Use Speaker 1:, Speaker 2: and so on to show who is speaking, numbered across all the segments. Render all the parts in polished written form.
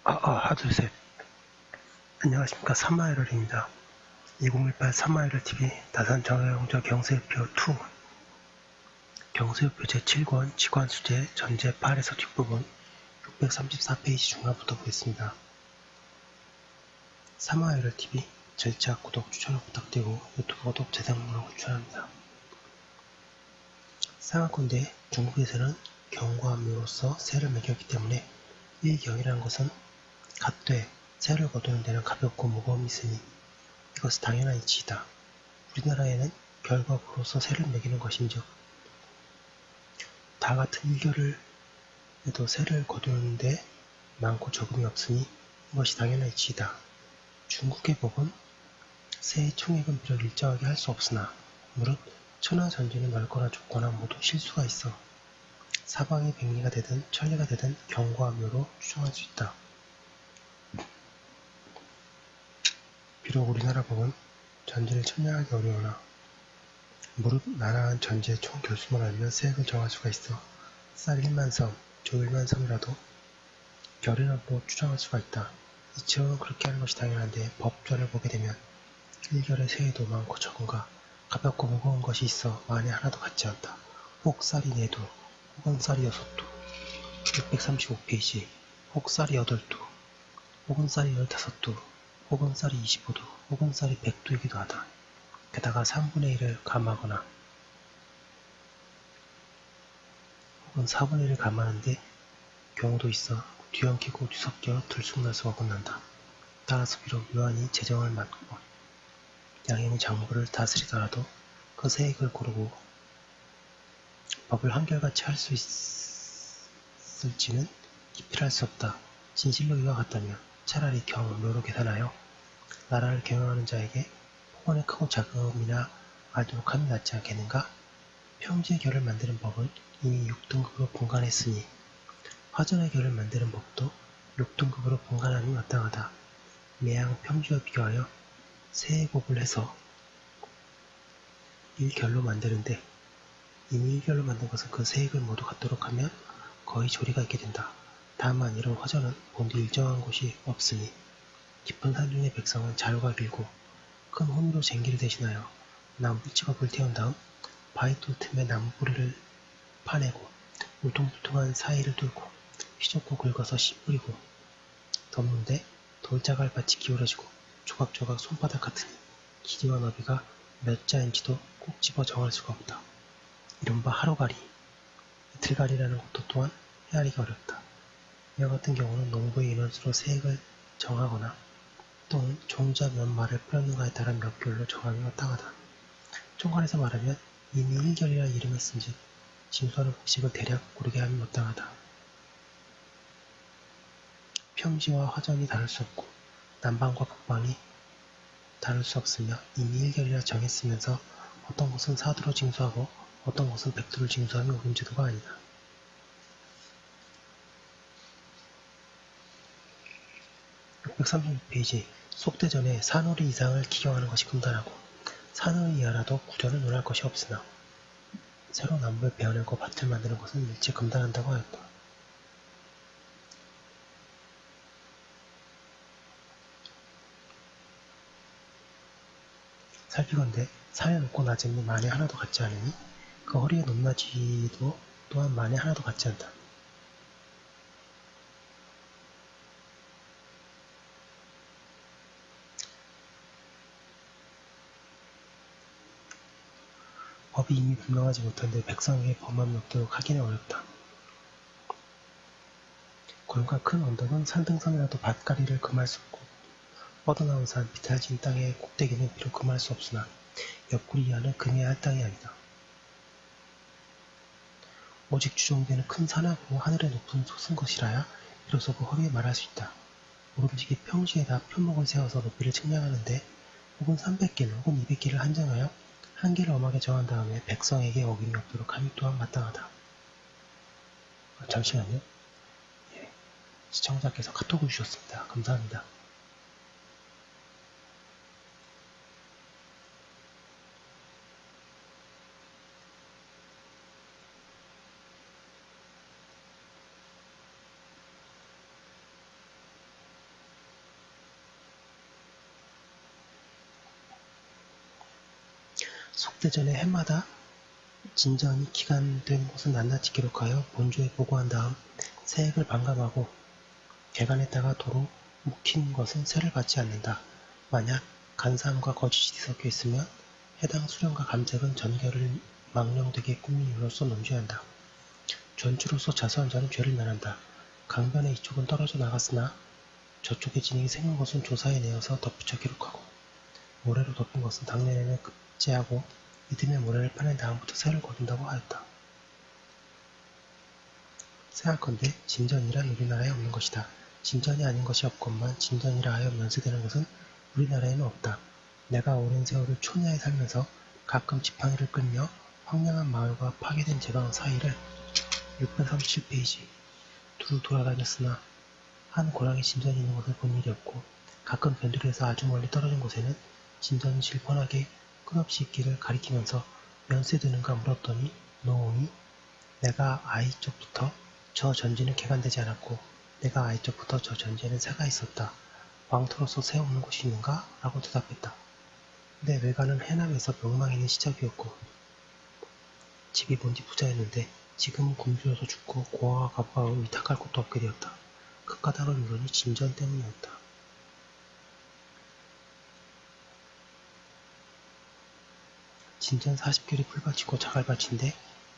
Speaker 1: 하나, 둘, 셋. 안녕하십니까. 삼마이럴입니다. 2018 삼마이럴 TV 다산 정영조 경세우표 2 경세우표 제7권 직관수제 전제 8에서 뒷부분 634페이지 중간부터 보겠습니다. 삼마이럴 TV 절차 구독 추천을 부탁드리고 유튜브 구독 재생목록을 추천합니다. 상하건대 중국에서는 경과 묘로서 새를 매겼기 때문에 일경이라는 것은 갓되 새를 거두는 데는 가볍고 무거움이 있으니 이것은 당연한 이치이다. 우리나라에는 결과부로서 새를 매기는 것인즉 다 같은 일결을 해도 새를 거두는데 많고 적음이 없으니 이것이 당연한 이치이다. 중국의 법은 새의 총액은 비록 일정하게 할 수 없으나 무릇 천하전진이 넓거나 좁거나 모두 실수가 있어 사방이 백리가 되든 천리가 되든 경과 묘로 추정할 수 있다. 비록 우리나라 법은 전제를 천명하기 어려우나 무릇 나라한 전제의 총 결수만 알면 세액을 정할 수가 있어 쌀 1만섬, 조 1만섬이라도 결이라고 추정할 수가 있다. 이처럼 그렇게 하는 것이 당연한데 법전을 보게 되면 일결의 세에도 많고 적은가 가볍고 무거운 것이 있어 만에 하나도 같지 않다. 혹 쌀이 4두, 혹은 쌀이 6두, 635페이지, 혹 쌀이 8두, 혹은 쌀이 15두, 혹은 쌀이 25두, 혹은 쌀이 100두이기도 하다. 게다가 3분의 1을 감하거나 혹은 4분의 1을 감하는데 경우도 있어 뒤엉키고 뒤섞여 들쑥날쑥 어긋난다. 따라서 비록 묘안이 재정을 맡고 양형의 장부를 다스리더라도 그 세액을 고르고 법을 한결같이 할 수 있을지는 기필할 수 없다. 진실로 이와 같다면 차라리 묘로 계산하여 나라를 경영하는 자에게 폭언의 크고 자금이나 알도록 함이 낫지 않겠는가? 평지의 결을 만드는 법은 이미 6등급으로 분간했으니 화전의 결을 만드는 법도 6등급으로 분간함이 마땅하다. 매양 평지와 비교하여 세액곱을 해서 1결로 만드는데 이미 1결로 만든 것은 그 세액을 모두 갖도록 하면 거의 조리가 있게 된다. 다만 이런 화전은 본디 일정한 곳이 없으니 깊은 산중의 백성은 자루가 길고 큰 호미로 쟁기를 대신하여 나무 삐치가 불태운 다음 바위돌 틈에 나무 뿌리를 파내고 울퉁불퉁한 사이를 뚫고 휘젓고 긁어서 씨 뿌리고 덮는데 돌자갈밭이 기울어지고 조각조각 손바닥 같으니 길이와 너비가 몇 자인지도 꼭 집어 정할 수가 없다. 이른바 하루가리, 이틀가리라는 것도 또한 헤아리기 어렵다. 이와 같은 경우는 농부의 인원수로 세액을 정하거나 또는 종자 몇 말을 뿌렸는가에 따라 몇 결로 정하기 마땅하다. 총괄해서 말하면 이미 1결이라 이름을 쓴즉 징수하는 법칙을 대략 고르게 하면 마땅하다. 평지와 화전이 다를 수 없고 남방과 북방이 다를 수 없으며 이미 1결이라 정했으면서 어떤 곳은 4두로 징수하고 어떤 곳은 100두를 징수하면 옳은 제도가 아니다. 636페이지 속대전에 산오리 이상을 기경하는 것이 금단하고 산오리 이하라도 구전을 논할 것이 없으나 새로 나무를 베어내고 밭을 만드는 것은 일체 금단한다고 하였다. 살피건대 산에 높고 낮음이 만에 하나도 같지 않으니 그 허리의 높낮이도 또한 만에 하나도 같지 않다. 법이 이미 분명하지 못한데 백성에게 법만 먹도록 하기는 어렵다. 고름과 큰 언덕은 산등성이라도 밭가리를 금할 수 없고 뻗어나온 산, 비탈진 땅의 꼭대기는 비록 금할 수 없으나 옆구리 이하는 금해야 할 땅이 아니다. 오직 주종되는 큰 산하고 하늘의 높은 솟은 것이라야 비로소 그 허리에 말할 수 있다. 모름지기 평지에다 표목을 세워서 높이를 측량하는데 혹은 300길 혹은 200길을 한정하여 한계를 엄하게 정한 다음에 백성에게 어김이 없도록 함이 또한 마땅하다. 잠시만요. 예, 시청자께서 카톡을 주셨습니다. 감사합니다. 속대전의 해마다 진전이 기간된 곳은 낱낱이 기록하여 본주에 보고한 다음 세액을 반감하고 개간했다가 도로 묵힌 것은 세를 받지 않는다. 만약 간사함과 거짓이 뒤섞여 있으면 해당 수령과 감색은 전결을 망령되게 꾸민 이유로서 논죄한다. 전주로서 자수한 자는 죄를 면한다. 강변의 이쪽은 떨어져 나갔으나 저쪽의 진흙이 생긴 것은 조사해 내어서 덧붙여 기록하고 모래로 덮인 것은 당년에는 급제하고 이듬해 모래를 파낸 다음부터 세를 거둔다고 하였다. 생각컨대 진전이란 우리나라에 없는 것이다. 진전이 아닌 것이 없건만 진전이라 하여 면세되는 것은 우리나라에는 없다. 내가 오랜 세월을 초냐에 살면서 가끔 지팡이를 끌며 황량한 마을과 파괴된 제방 사이를 637페이지 두루 돌아다녔으나 한 고랑에 진전이 있는 것을 본 일이 없고 가끔 변두리에서 아주 멀리 떨어진 곳에는 진전이 질펀하게 끝없이 있기를 가리키면서 면세되는가 물었더니 노옹이 내가 아이 쪽부터 저 전지는 개간되지 않았고 내가 아이 쪽부터 저 전지에는 새가 있었다. 왕터로서 새 없는 곳이 있는가? 라고 대답했다. 내 외가는 해남에서 명망 있는 시작이었고 집이 뭔지 부자였는데 지금은 굶주려서 죽고 고아와 가부가 위탁할 곳도 없게 되었다. 그 까닭을 물으니 진전 때문이었다. 진전 40결이 풀밭이고 자갈밭인데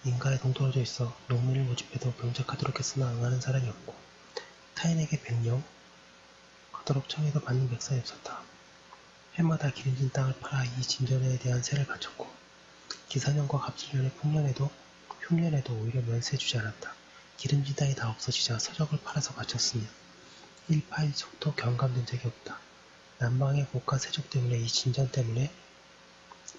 Speaker 1: 인가에 동떨어져 있어 농민을 모집해도 병작하도록 했으나 응하는 사람이 없고 타인에게 백령 하도록 청해도 받는 백성이 없었다. 해마다 기름진 땅을 팔아 이 진전에 대한 세를 바쳤고 기사년과 갑술년의 흉년에도 오히려 면세해주지 않았다. 기름진 땅이 다 없어지자 서적을 팔아서 바쳤으니 1파일속도 경감된 적이 없다. 남방의 고가 세족 때문에 이 진전 때문에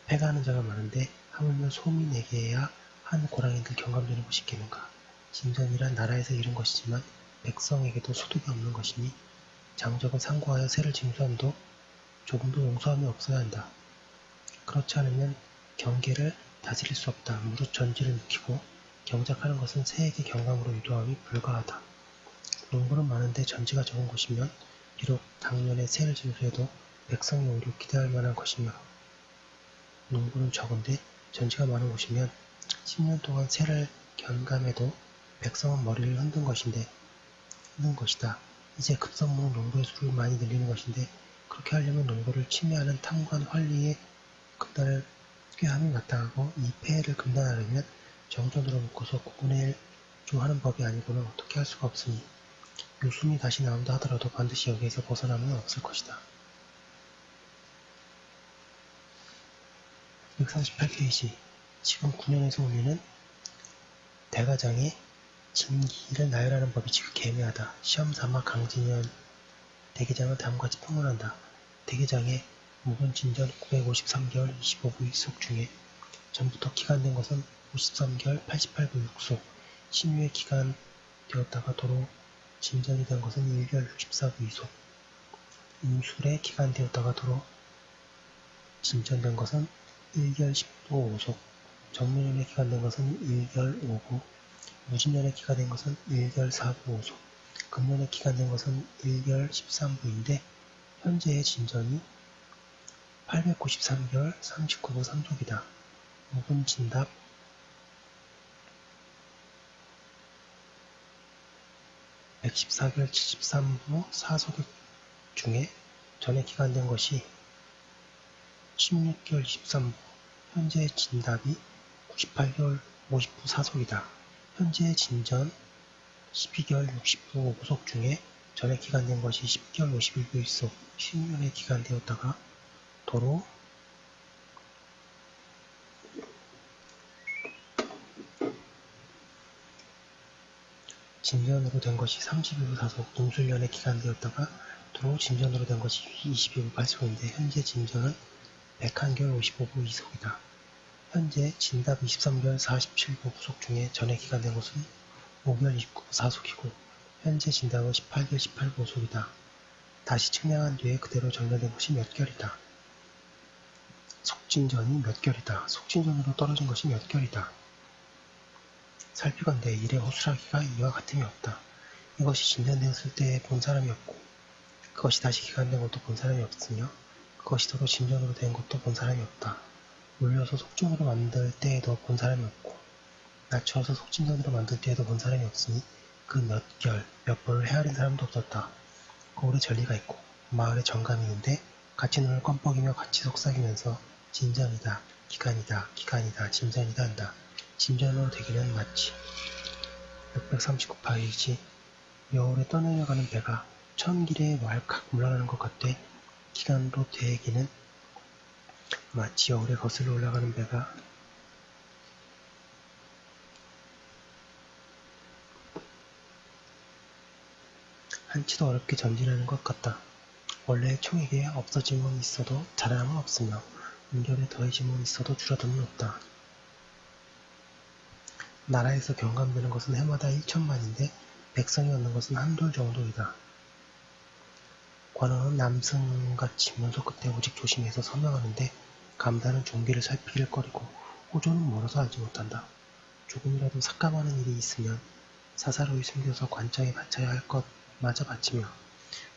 Speaker 1: 패가하는 자가 많은데 하물며 소민에게야 한 고랑이들 경감되는 것이 있겠는가. 진전이란 나라에서 이룬 것이지만 백성에게도 소득이 없는 것이니 장적은 상고하여 세를 징수함도 조금도 용서함이 없어야 한다. 그렇지 않으면 경계를 다스릴 수 없다. 무릇 전지를 묵히고 경작하는 것은 세에게 경감으로 유도함이 불가하다. 농부는 많은데 전지가 적은 곳이면 비록 당년에 세를 징수해도 백성이 오히려 기대할 만한 것이며 농부는 적은데 전지가 많은 곳이면 10년 동안 세를 경감해도 백성은 머리를 흔든 것이다. 이제 급선무는 농부의 수를 많이 늘리는 것인데 그렇게 하려면 농부를 침해하는 탐관 환리의 금단을 꾀함이 마땅하고 이 폐해를 금단하려면 정전으로 묶어서 9분의 1조 하는 법이 아니고는 어떻게 할 수가 없으니 요순이 다시 나온다 하더라도 반드시 여기에서 벗어남은 없을 것이다. 148페이지 지금 9년에서 올리는 대가장의 진기를 나열하는 법이 지극히 애매하다. 시험삼아 강진현 대개장은 다음과 같이 평론한다. 대개장의 무건진전 953개월 25부익속 중에 전부터 기간된 것은 53개월 88부 6속, 신유에 기간되었다가 도로 진전이 된 것은 1개월 64부 2속, 임술에 기간되었다가 도로 진전된 것은 1개월 10부 5속, 정문년에 기간된 것은 1개월 5부, 무진년에 기간된 것은 1개월 4부 5속, 금년에 기간된 것은 1개월 13부인데 현재의 진전이 893개월 39부 3속이다. 무분진답 114개월 73부 4속 중에 전에 기간된 것이 16개월 23부, 현재의 진답이 98개월 50부 4속이다. 현재의 진전 12개월 60부 5속 중에 전에 기간된 것이 10개월 51부 1속, 16년에 기간되었다가 도로 진전으로 된 것이 32부 4속, 임술년에 기간되었다가 도로 진전으로 된 것이 22부 8속인데 현재 진전은 101개월 55부 2속이다. 현재 진답 23개월 47부 9속 중에 전에 기간된 것은 5개월 29부 4속이고 현재 진답은 18개월 18부 5속이다. 다시 측량한 뒤에 그대로 정렬된 것이 몇 결이다. 속진전이 몇 결이다. 속진전으로 떨어진 것이 몇 결이다. 살피건대 일의 허술하기가 이와 같음이 없다. 이것이 진전되었을 때에 본 사람이 없고 그것이 다시 기간된 것도 본 사람이 없으며 그것이 도로 진전으로 된 것도 본 사람이 없다. 올려서 속전으로 만들 때에도 본 사람이 없고 낮추어서 속진전으로 만들 때에도 본 사람이 없으니 그 몇 번을 헤아린 사람도 없었다. 거울에 전리가 있고 마을에 정감이 있는데 같이 눈을 껌뻑이며 같이 속삭이면서 진전이다, 기간이다, 기간이다, 진전이다 한다. 진전으로 되기는 마치 639페이지 여울에 떠내려가는 배가 천길에 왈칵 물러나는 것 같되 기간으로 되기는 마치 여울에 거슬러 올라가는 배가 한치도 어렵게 전진하는 것 같다. 원래 총에게 없어짐은 있어도 자라남은 없으며 은결에 더해짐은 있어도 줄어듦은 없다. 나라에서 경감되는 것은 해마다 1천만인데 백성이 얻는 것은 한돌 정도이다. 관원은 남승같이 문소 끝에 오직 조심해서 서명하는데 감사는 종기를 살피기를 꺼리고 호조는 멀어서 알지 못한다. 조금이라도 삭감하는 일이 있으면 사사로이 숨겨서 관청에 바쳐야 할 것마저 바치며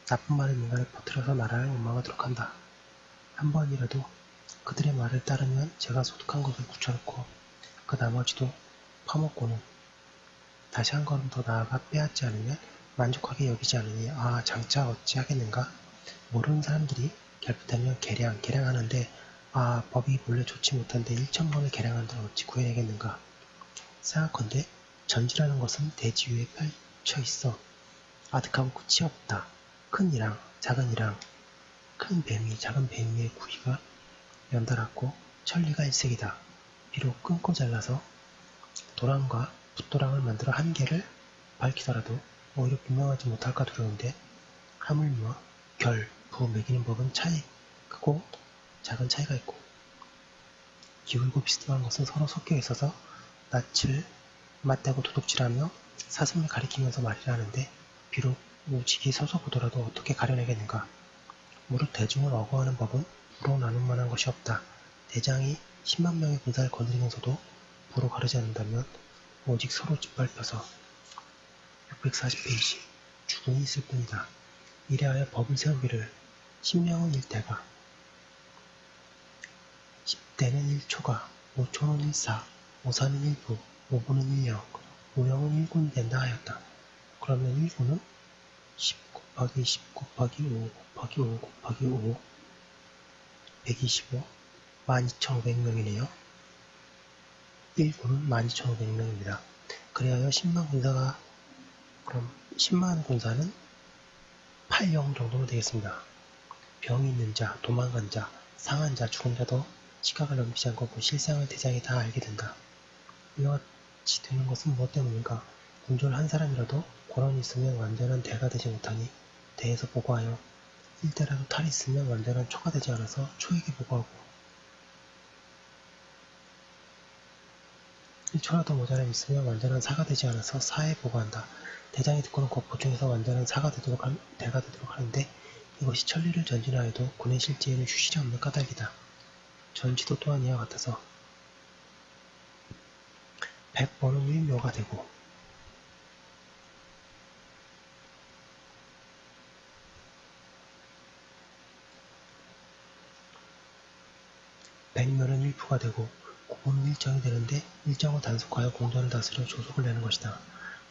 Speaker 1: 나쁜 말을 민간에 퍼뜨려서 나라를 멸망하도록 한다. 한 번이라도 그들의 말을 따르면 제가 소득한 것을 굳혀놓고 그 나머지도 파먹고는 다시 한 걸음 더 나아가 빼앗지 않으면 만족하게 여기지 않으니 장차 어찌 하겠는가. 모르는 사람들이 결핍하면 계량하는데 법이 본래 좋지 못한데 1,000번을 계량한들 어찌 구해내겠는가. 생각컨대 전지라는 것은 대지 위에 펼쳐 있어 아득하고 끝이 없다. 큰 이랑 작은 이랑 큰 뱀이 작은 뱀위의 구이가 연달았고 천리가 일색이다. 비록 끊고 잘라서 도랑과 붓도랑을 만들어 한 개를 밝히더라도 오히려 분명하지 못할까 두려운데 하물며 부 매기는 법은 크고 작은 차이가 있고 기울고 비스듬한 것은 서로 섞여 있어서 낯을 맞대고 도둑질하며 사슴을 가리키면서 말이라 하는데 비록 오직이 서서 보더라도 어떻게 가려내겠는가. 무릇 대중을 어거하는 법은 부로 나눌 만한 것이 없다. 대장이 10만 명의 군사를 거느리면서도 부로 가르지 않는다면 오직 서로 짓밟혀서 640페이지 죽음이 있을 뿐이다. 이래하여 법을 세우기를 10명은 1대가 10대는 1초가 5초는 1사 5사는 1부 5부는 1령 5령은 1군이 된다 하였다. 그러면 1군은 10 곱하기 10 곱하기 5 곱하기 5 곱하기 5 125 12,500명이네요. 1군은 12,500명입니다. 그리하여 10만 군사가 그럼 10만 군사는 8령 정도로 되겠습니다. 병이 있는 자, 도망간 자, 상한 자, 죽은 자도 시각을 넘기지 않고 그 실상을 대장이 다 알게 된다. 이와 같이 되는 것은 무엇 때문인가? 군졸 한 사람이라도 권한이 있으면 완전한 대가 되지 못하니 대에서 보고하여 1대라도 탈이 있으면 완전한 초가 되지 않아서 초에게 보고하고 1초라도 모자람이 있으면 완전한 사가 되지 않아서 사에 보고한다. 대장이 듣고는 곧 보충해서 완전한 사가 대가 되도록 하는데 이것이 천리를 전진하여도 군의 실제에는 휴실이 없는 까닭이다. 전지도 또한 이와 같아서 100번은 일묘가 되고 100묘는 일부가 되고 9부는 일정이 되는데 일정을 단속하여 공전을 다스려 조속을 내는 것이다.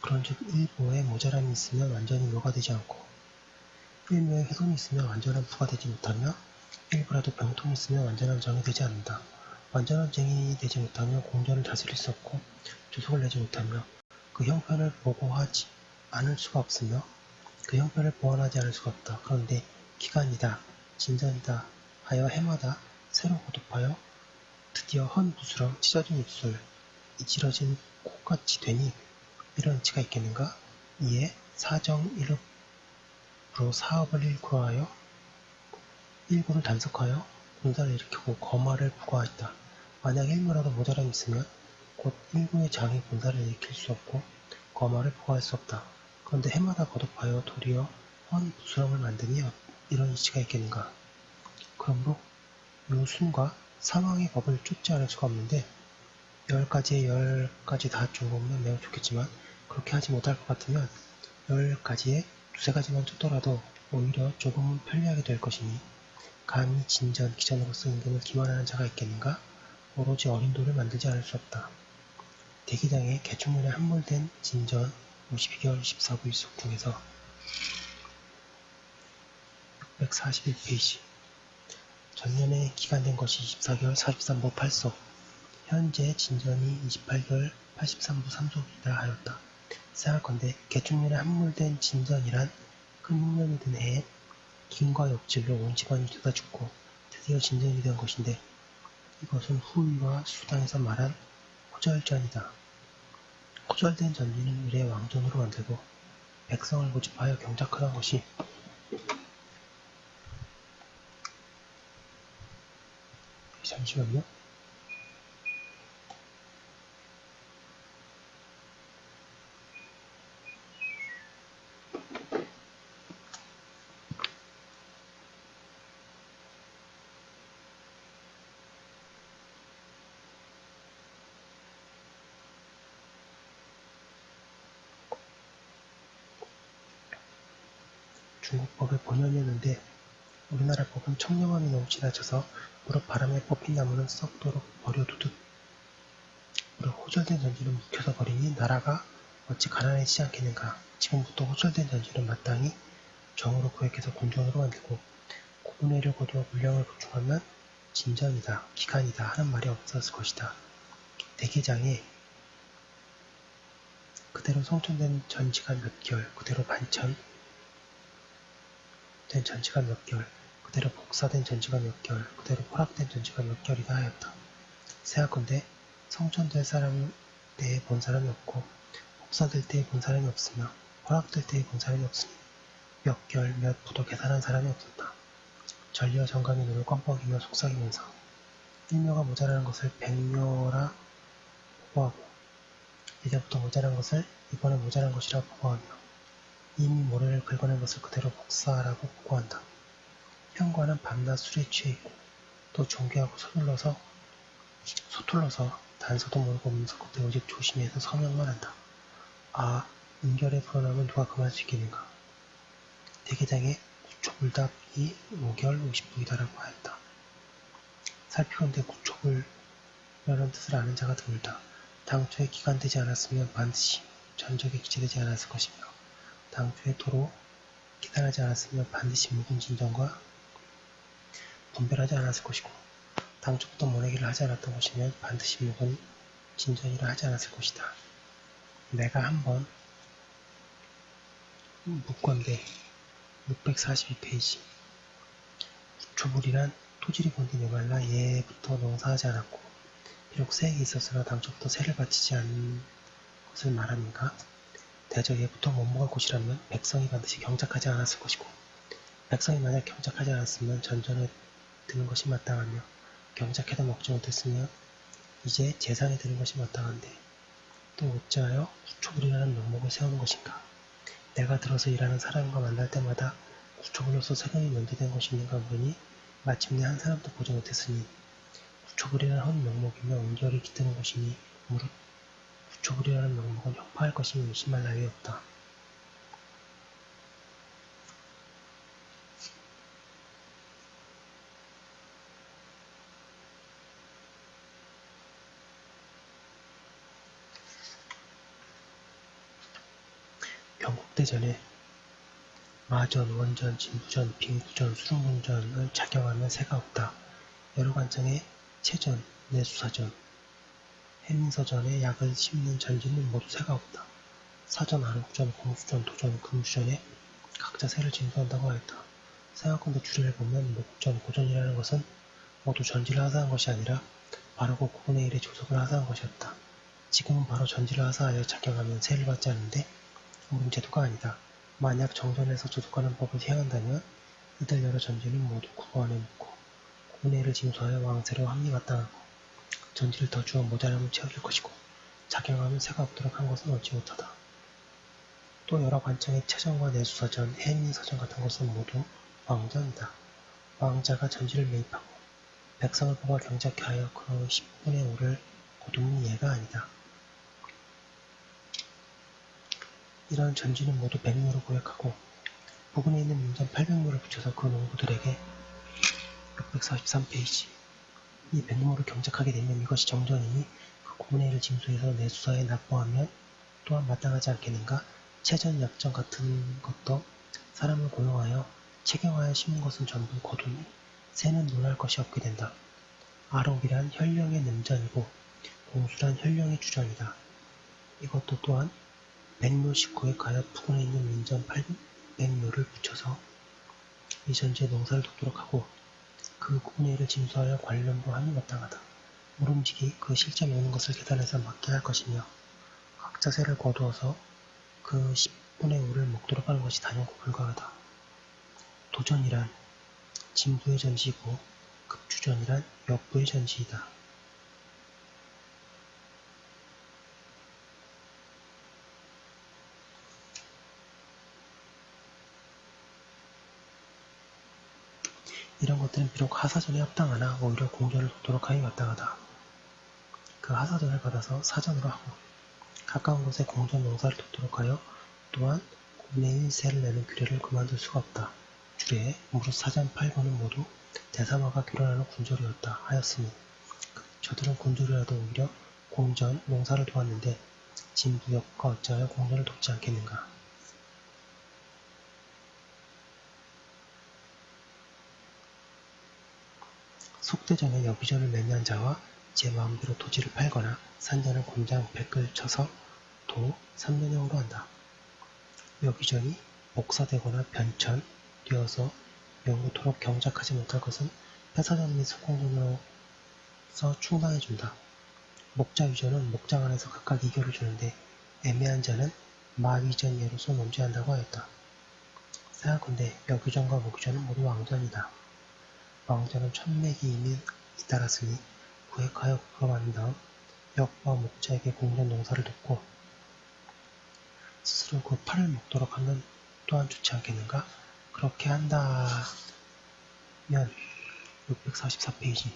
Speaker 1: 그런즉 일부에 모자람이 있으면 완전히 묘가 되지 않고 일묘에 훼손이 있으면 완전한 부가 되지 못하며 일부라도 병통이 있으면 완전한 정이 되지 않는다. 완전한 정이 되지 못하며 공전을 다스릴 수 없고 조속을 내지 못하며 그 형편을 보고하지 않을 수가 없으며 그 형편을 보완하지 않을 수가 없다. 그런데 기간이다, 진전이다 하여 해마다 새로 거듭하여 드디어 헌 부스럼 찢어진 입술, 이지러진 콧같이 되니 이런 이치가 있겠는가? 이에 사정 일읍으로 사업을 일구로 하여 일구를 단속하여 군사를 일으키고 거마를 부과하였다. 만약 일묘라도 모자람이 있으면 곧 일구의 장이 군사를 일으킬 수 없고 거마를 부과할 수 없다. 그런데 해마다 거듭하여 도리어 헌 부스럼을 만드니 이런 이치가 있겠는가? 그러므로 요순과 사망의 법을 쫓지 않을 수가 없는데 10가지에 10가지 다 쫓으면 매우 좋겠지만 그렇게 하지 못할 것 같으면 10가지에 두세 가지만 쫓더라도 오히려 조금은 편리하게 될 것이니 감히 진전, 기전으로서 임금을 기만하는 자가 있겠는가? 오로지 어린도를 만들지 않을 수 없다. 대기장에 개축년에 함몰된 진전 52개월 14부 일속 중에서 641페이지 전년에 기간된 것이 24개월 43부 8속 현재 진전이 28개월 83부 3속이다 하였다. 생각건대 개축년에 함몰된 진전이란 큰 흉년이 든 해에 김과 역질로 온 집안이 되다 죽고 드디어 진전이 된 것인데 이것은 후위와 수당에서 말한 호절전이다. 호절된 전지는 의례 왕전으로 만들고 백성을 모집하여 경작하던 것이 잠시만요. 중국법의 본연이었는데 우리나라 법은 청렴함이 너무 지나쳐서 무릇 바람에 뽑힌 나무는 썩도록 버려두듯 무릇 호절된 전지를 묵혀서 버리니 나라가 어찌 가난해지지 않겠는가. 지금부터 호절된 전지를 마땅히 정으로 구획해서 군전으로 만들고 구분회를 거두어 물량을 보충하면 진전이다, 기간이다 하는 말이 없었을 것이다. 대개장에 그대로 성천된 전지가 몇 개월, 그대로 반천된 전지가 몇 개월, 그대로 복사된 전지가 몇 개월, 그대로 포락된 전지가 몇 개월이다 하였다. 생각건대 성천될 사람 때에 본 사람이 없고 복사될 때에 본 사람이 없으며 포락될 때에 본 사람이 없으니 몇 개월 몇 부도 계산한 사람이 없었다. 전리와 정강이 눈을 껌뻑이며 속삭이면서 1묘가 모자라는 것을 100묘라 보고하고 이제부터 모자란 것을 이번에 모자란 것이라 보고하며 이미 모래를 긁어낸 것을 그대로 복사하라고 보고한다. 현관은 밤낮 술에 취해 있고 또 종교하고 소툴러서 단서도 모르고 없는 그때 오직 조심해서 서명만 한다. 아, 은결에 불어나면 누가 금할 수 있겠는가. 대개장에 구초불답이 5개월 50부이다라고 하였다. 살피건대 구초불이라는 뜻을 아는 자가 드물다. 당초에 기간되지 않았으면 반드시 전적에 기재되지 않았을 것이며 당초에 도로 기단하지 않았으면 반드시 묵은 진전과 분별하지 않았을 것이고 당초부터 모내기를 하지 않았던 것이면 반드시 묵은 진전이라 하지 않았을 것이다. 내가 한번 묵건데 642페이지 구초불이란 토질이 본디 메말라 예부터 농사하지 않았고 비록 세액이 있었으나 당초부터 세를 바치지 않은 것을 말하는가? 대저 예부터 못 먹을 곳이라면 백성이 반드시 경작하지 않았을 것이고 백성이 만약 경작하지 않았으면 전전에 드는 것이 마땅하며 경작해도 먹지 못했으면 이제 재상에 드는 것이 마땅한데 또 어찌하여 구초불이라는 명목을 세우는 것인가? 내가 들어서 일하는 사람과 만날 때마다 구초불로서 세금이 면제된 것이 있는가 보니 마침내 한 사람도 보지 못했으니 구초불이라는 헛 명목이며 은결이 깃드는 것이니 무릇 구초불이라는 명목은 혁파할 것이니 의심할 나위 없다. 경국대전에 마전, 원전, 진부전, 빙구전, 수릉문전을 작용하면 새가 없다. 여러 관청에 체전, 내수사전, 해민서전에 약을 심는 전지는 모두 새가 없다. 사전, 아르구전, 공수전, 도전, 금수전에 각자 새를 징수한다고 하였다. 생각건대 주례를 보면 목전, 고전이라는 것은 모두 전지를 하사한 것이 아니라 바르고 구분의 일에 조속을 하사한 것이었다. 지금은 바로 전지를 하사하여 작용하면 세를 받지 않는데 옳은 제도가 아니다. 만약 정전에서 조속하는 법을 행한다면 이들 여러 전지는 모두 국어 안에 묻고 구분의 일을 징수하여 왕세로 합리마땅하고 전지를 더 주어 모자람을 채워줄 것이고 작용하면 새가 없도록 한 것은 옳지 못하다. 또 여러 관청의 체전과 내수사전, 해민서전 같은 것은 모두 왕전이다. 왕자가 전지를 매입하고 백성을 뽑아 경작케 하여 그 10분의 5를 거두는 예가 아니다. 이러한 전지는 모두 100묘로 구획하고 부근에 있는 민전 800묘를 붙여서 그 농부들에게 643페이지 이 백모를 경작하게 되면 이것이 정전이니 그 구분의 일을 징수해서 내수사에 납부하면 또한 마땅하지 않겠는가? 체전, 약전 같은 것도 사람을 고용하여 체경하여 심은 것은 전부 거두니 새는 논할 것이 없게 된다. 아록이란 현령의 능전이고 공수란 현령의 주전이다. 이것도 또한 백묘 식구에 가여 부근에 있는 민전 800묘를 붙여서 이 전지에 농사를 돕도록 하고 그 구분의 일을 징수하여 관련도 함이 마땅하다. 모름지기 그 실제 먹는 것을 계산해서 맞게 할 것이며 각자 새를 거두어서 그 10분의 5를 먹도록 하는 것이 단연코 불가하다. 도전이란 진부의 전지이고 급주전이란 역부의 전지이다. 이런 것들은 비록 하사전에 합당하나 오히려 공전을 돕도록 하기 마땅하다. 그 하사전을 받아서 사전으로 하고 가까운 곳에 공전 농사를 돕도록 하여 또한 구분의 1세를 내는 규례를 그만둘 수가 없다. 주례에 무릇 사전 8권은 모두 대사마가 교란하는 군졸이었다 하였으니 저들은 군졸이라도 오히려 공전, 농사를 도왔는데 진부역과 어찌하여 공전을 돕지 않겠는가. 속대전에 여비전을 매매한 자와 제 마음대로 토지를 팔거나 산자는 곤장 100을 쳐서 도 3년형으로 한다. 여비전이 복사되거나 변천, 되어서 영구토록 경작하지 못할 것은 회사전 및 소공전으로서 충당해준다. 목자위전은 목장 안에서 각각 이교를 주는데 애매한 자는 마위전 예로서 논제한다고 하였다. 생각컨대 여비전과 목유전은 모두 왕전이다. 왕전은 천맥이 이미 잇따랐으니 구획하여 국어받은 다음 역과 목자에게 공전 농사를 돕고 스스로 그 팔을 먹도록 하면 또한 좋지 않겠는가? 그렇게 한다면 644페이지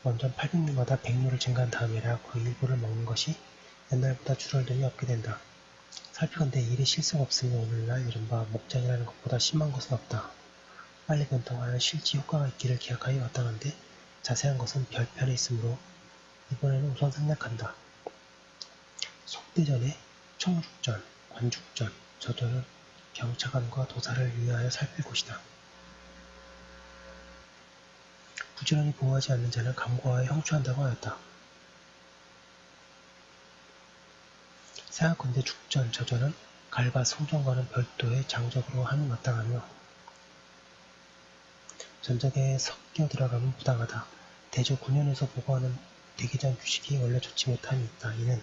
Speaker 1: 원전 800류마다 100류를 증가한 다음이라 그 일부를 먹는 것이 옛날보다 줄어들이 없게 된다. 살피건대 일이 실수가 없으니 오늘날 이른바 목장이라는 것보다 심한 것은 없다. 빨리 변통하여 실지 효과가 있기를 기약하여 마땅한데 자세한 것은 별편에 있으므로 이번에는 우선 생략한다. 속대전에 청죽전, 관죽전, 저전은 경차관과 도사를 유의하여 살필 곳이다. 부지런히 보호하지 않는 자는 감고하여 형추한다고 하였다. 생각컨대 죽전, 저전은 갈과 성전과는 별도의 장적으로 함이 마땅하며 전적에 섞여 들어가면 부당하다. 대조 9년에서 보고하는 대개장 규식이 원래 좋지 못함이 있다. 이는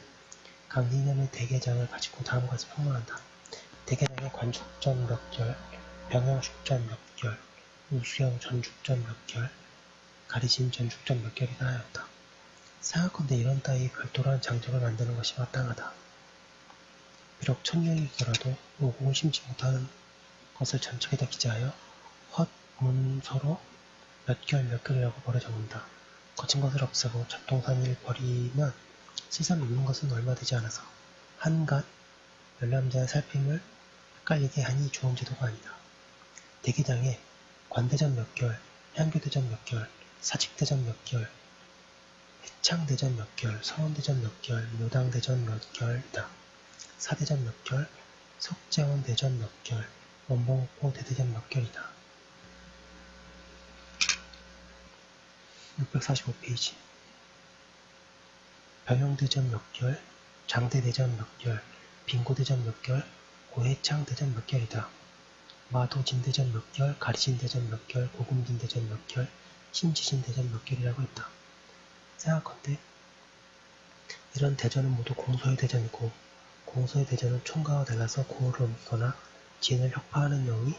Speaker 1: 강리년의 대개장을 가지고 다음과 같이 평론한다. 대개장의 관죽전 몇 결, 병영숙전 몇 결, 우수영 전죽전 몇 결, 가리진 전죽전 몇 결이다 하였다. 생각컨대 이런 따위 별도로 한 장적을 만드는 것이 마땅하다. 비록 천년이더라도 오공을 심지 못하는 것을 전척에다 기재하여 헛, 문서로 몇 결이라고 벌어 적는다. 거친 것을 없애고 잡동사니를 버리면 실상 묻는 것은 얼마 되지 않아서 한갓 열람자의 살핌을 헷갈리게 하니 좋은 제도가 아니다. 대개장에 관대전 몇 결, 향교대전 몇 결, 사직대전 몇 결, 해창대전 몇 결, 서원대전 몇 결, 묘당대전 몇 결이다. 사대전 몇 결, 석재원대전 몇 결, 원봉포 대대전 몇 결이다. 645페이지 병영대전 몇 결, 장대대전 몇 결, 빙고대전 몇 결, 고해창대전 몇 결이다. 마도진대전 몇 결, 가리진대전 몇 결, 고금진대전 몇 결, 신지진대전 몇 결이라고 했다. 생각컨대 이런 대전은 모두 공소의 대전이고 공소의 대전은 총과와 달라서 고를 옮기거나 진을 혁파하는 영이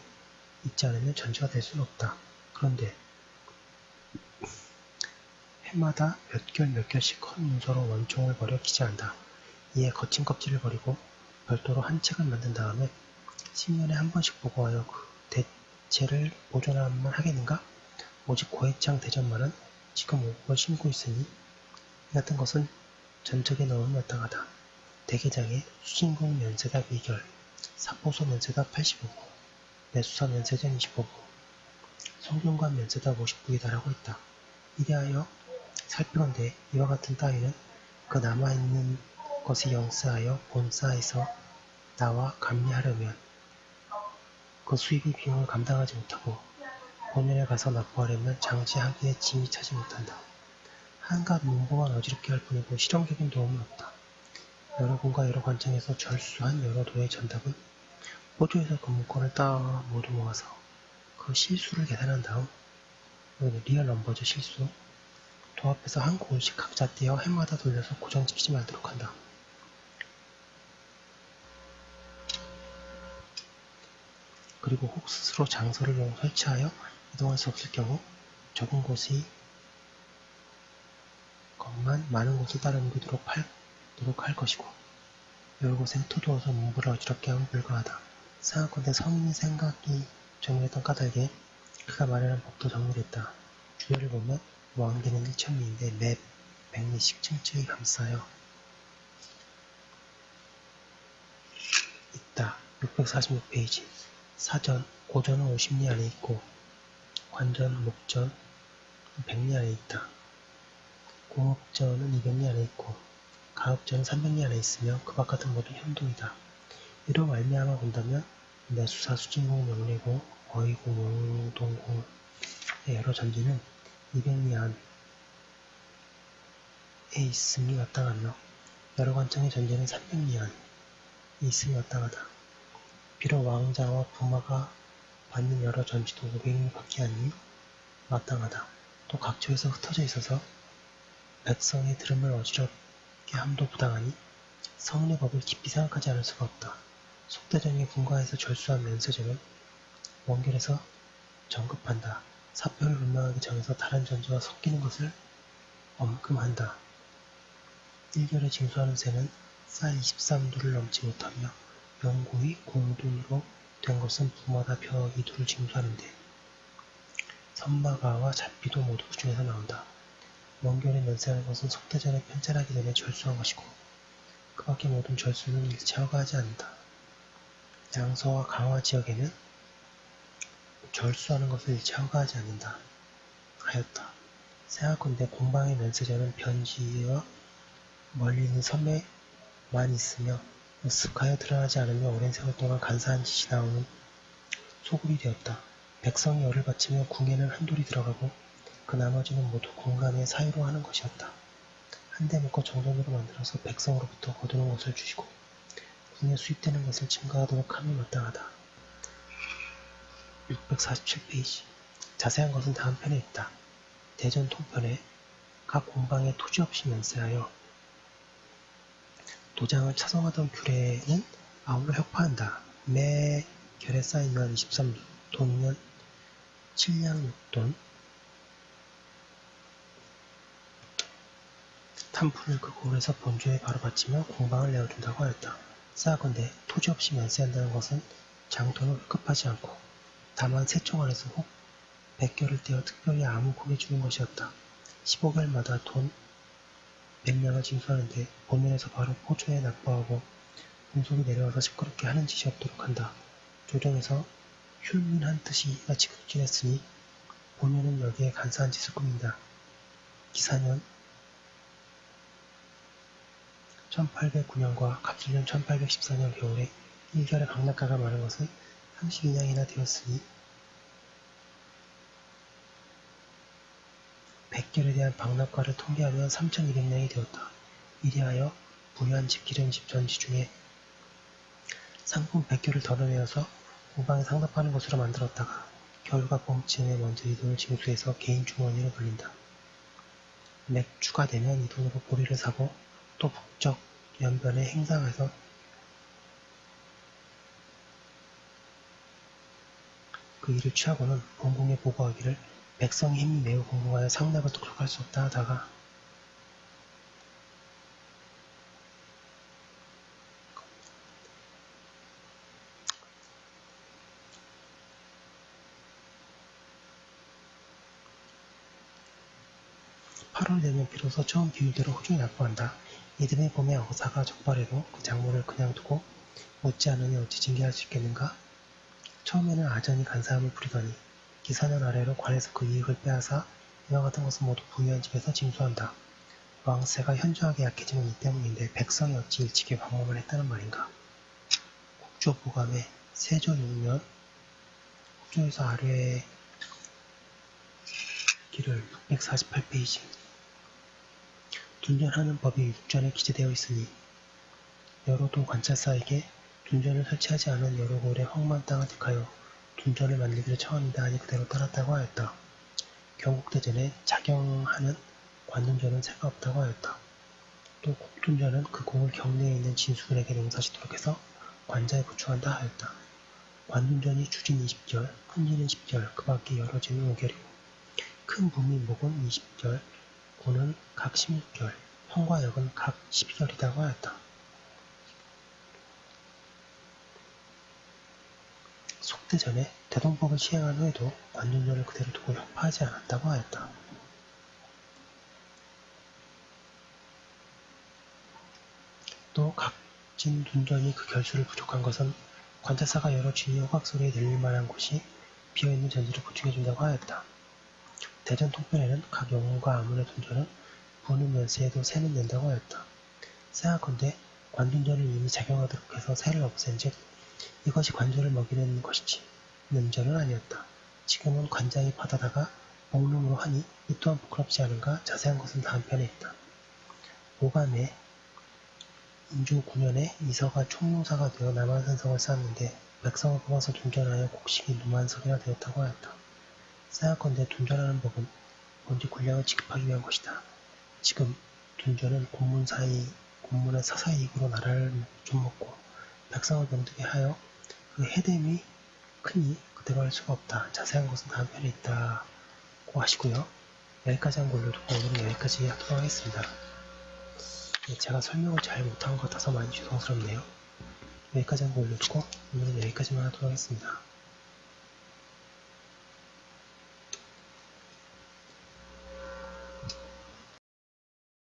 Speaker 1: 있지 않으면 전제가 될 수는 없다. 그런데 해마다 몇 결씩 큰 문서로 원총을 버려 기재한다. 이에 거친 껍질을 버리고 별도로 한 책을 만든 다음에 10년에 한 번씩 보고하여 그 대체를 보존하면 하겠는가? 오직 고해창 대전만은 지금 5국을 심고 있으니 이 같은 것은 전적에 넣으면 마땅하다. 대개장에 수진국 면세답 2결, 사포소 면세답 85부, 내수사 면세전 25부, 송경관 면세다 50부이다라고 했다. 이리하여 살피건대 이와 같은 따위는 그 남아있는 것이 영세하여 본사에서 나와 감리하려면 그 수입이 비용을 감당하지 못하고 본연에 가서 납부하려면 장치하기에 짐이 차지 못한다. 한갓 문보만 어지럽게 할 뿐이고 실용적인 도움은 없다. 여러 군과 여러 관청에서 절수한 여러 도의 전답은 호주에서 그 문건을 따와 모두 모아서 그 실수를 계산한 다음, 여기는 리얼 넘버죠. 실수. 도 앞에서 한 고울씩 각자 떼어 해마다 돌려서 고정지키지 말도록 한다. 그리고 혹 스스로 장소를 설치하여 이동할 수 없을 경우 적은 곳이 것만 많은 곳을 따라 옮기도록 할 것이고, 여러 곳에 흩어두어서 문부를 어지럽게 하면 불가하다. 생각건대 성인이 생각이 정리했던 까닭에 그가 마련한 법도 정리됐다. 주례를 보면 왕기는 1000리인데 매 100리씩 층층이 감싸여 있다. 646페이지. 사전, 고전은 50리 안에 있고 관전, 목전 100리 안에 있다. 공업전은 200리 안에 있고 가업전은 300리 안에 있으며 그 바깥은 모두 현도이다. 이로 말미암아 본다면 내수사, 수진공, 명례공, 어이공, 용동공의 여러 전지는 200리 안에 있음이 마땅하며 여러 관청의 전제는 300리 안에 있음이 마땅하다. 비록 왕자와 부마가 받는 여러 전지도 500리 밖에 아니니 마땅하다. 또 각처에서 흩어져 있어서 백성의 들음을 어지럽게 함도 부당하니 성인의 법을 깊이 생각하지 않을 수가 없다. 속대전이 분가해서 절수한 면세점은 원결에서 정급한다. 사표를 분명하게 정해서 다른 전지와 섞이는 것을 엄금한다. 1결에 징수하는 세는 쌀 23두를 넘지 못하며 영구히 공돈으로 된 것은 부마다 벼 2두를 징수하는데 선마가와 잡비도 모두 그 중에서 나온다. 원결에 면세하는 것은 속대전에 편찰하기 전에 절수한 것이고 그 밖의 모든 절수는 일체 허가하지 않는다. 양서와 강화 지역에는 절수하는 것을 일체 허가하지 않는다. 하였다. 생각건대 공방의 면세전은 변지와 멀리 있는 섬에만 있으며 으쓱하여 드러나지 않으며 오랜 세월 동안 간사한 짓이 나오는 소굴이 되었다. 백성이 열을 바치며 궁에는 한돌이 들어가고 그 나머지는 모두 공감의 사유로 하는 것이었다. 한데 묶어 정돈으로 만들어서 백성으로부터 거두는 것을 주시고 궁에 수입되는 것을 증가하도록 함이 마땅하다. 647페이지. 자세한 것은 다음 편에 있다. 대전 통편에 각 공방에 토지 없이 면세하여 도장을 차성하던 규례는 아울러 혁파한다. 매 결에 쌓이면 23돈이면 7량 6돈, 탐풀을 그 고을에서 본주에 바로 바치며 공방을 내어준다고 하였다. 싸하건대 토지 없이 면세한다는 것은 장돈을 획급하지 않고 다만 세총 안에서 혹 100결을 떼어 특별히 아무국에 주는 것이었다. 15결마다 돈 100량을 징수하는데 본면에서 바로 포조에 납부하고 군속이 내려와서 시끄럽게 하는 짓이 없도록 한다. 조정에서 흉민한 뜻이 마치 극진했으니 본면은 여기에 간사한 짓을 꾸민다. 기사년 1809년과 갑술년 1814년 겨울에 1결의 박락가가 많은 것은 32냥이나 되었으니 100결에 대한 박락가를 통계하면 3200냥이 되었다. 이리하여 부유한 집, 기름집, 전지 중에 상품 100결을 덜어내어서 공방에 상납하는 것으로 만들었다가 겨울과 봄쯤에 먼저 이 돈을 징수해서 개인 주머니로 돌린다. 맥주가 되면 이 돈으로 보리를 사고 또 북적 연변에 행상해서 그 일을 취하고는 본궁에 보고하기를 백성의 힘이 매우 공공하여 상납을 독촉할 수 없다 하다가 (8월) 되면 비로소 처음 비율대로 호중이 납부한다. 이듬해 봄에 어사가 적발해도 그 작물을 그냥 두고 못지 않으니 어찌 징계할 수 있겠는가? 처음에는 아전이 간사함을 부리더니 기사는 아래로 관에서 그 이익을 빼앗아 이와 같은 것은 모두 부유한 집에서 징수한다. 왕세가 현저하게 약해지는 이 때문인데 백성이 어찌 일찍이 방법을 했다는 말인가. 국조보감의 세조 6년 국조에서 아래의 길을 648페이지 둔전하는 법이 육전에 기재되어 있으니 여로도 관찰사에게 둔전을 설치하지 않은 여러 고을의 험한 땅을 택하여 둔전을 만들기를 청합니다 하니 그대로 따랐다고 하였다. 경국대전에 작용하는 관둔전은 새가 없다고 하였다. 또 국둔전은 그 고을 경내에 있는 진수들에게 농사짓도록 해서 관자에 구축한다 하였다. 관둔전이 주진 20결, 큰지는 10결, 그 밖에 여러 지는 5결이고 큰 부미 목은 20결, 고는 각 16결, 형과 역은 각 12결이라고 하였다. 속대전에 대동법을 시행한 후에도 관둔전을 그대로 두고 협파하지 않았다고 하였다. 또 각진 둔전이 그 결수를 부족한 것은 관찰사가 여러 진의 호각소리에 들릴 만한 곳이 비어있는 전지를 보충해준다고 하였다. 대전 통편에는 각 영웅과 아문의 둔전은 부는 연세에도 새는 낸다고 하였다. 생각컨대 관둔전을 이미 작용하도록 해서 새를 없앤 즉 이것이 관조를 먹이는 것이지 능전은 아니었다. 지금은 관장이 받아다가 목룸으로 하니 이 또한 부끄럽지 않은가. 자세한 것은 다음 편에 있다. 오감에 인조 9년에 이서가 총무사가 되어 남한산성을 쌓았는데 백성을 뽑아서 둔전하여 곡식이 누만석이나 되었다고 하였다. 생각컨대 둔전하는 법은 본디 군량을 지급하기 위한 것이다. 지금 둔전은 곤문의 사사이익으로 나라를 좀 먹고 백성을 병들게 하여 그 해됨이 크니 그대로 할 수가 없다. 자세한 것은 다음 편에 있다고 하시고요. 여기까지 한 걸로 두고 오늘은 여기까지 하도록 하겠습니다. 제가 설명을 잘 못한 것 같아서 많이 죄송스럽네요. 여기까지 한 걸로 두고 오늘은 여기까지만 하도록 하겠습니다.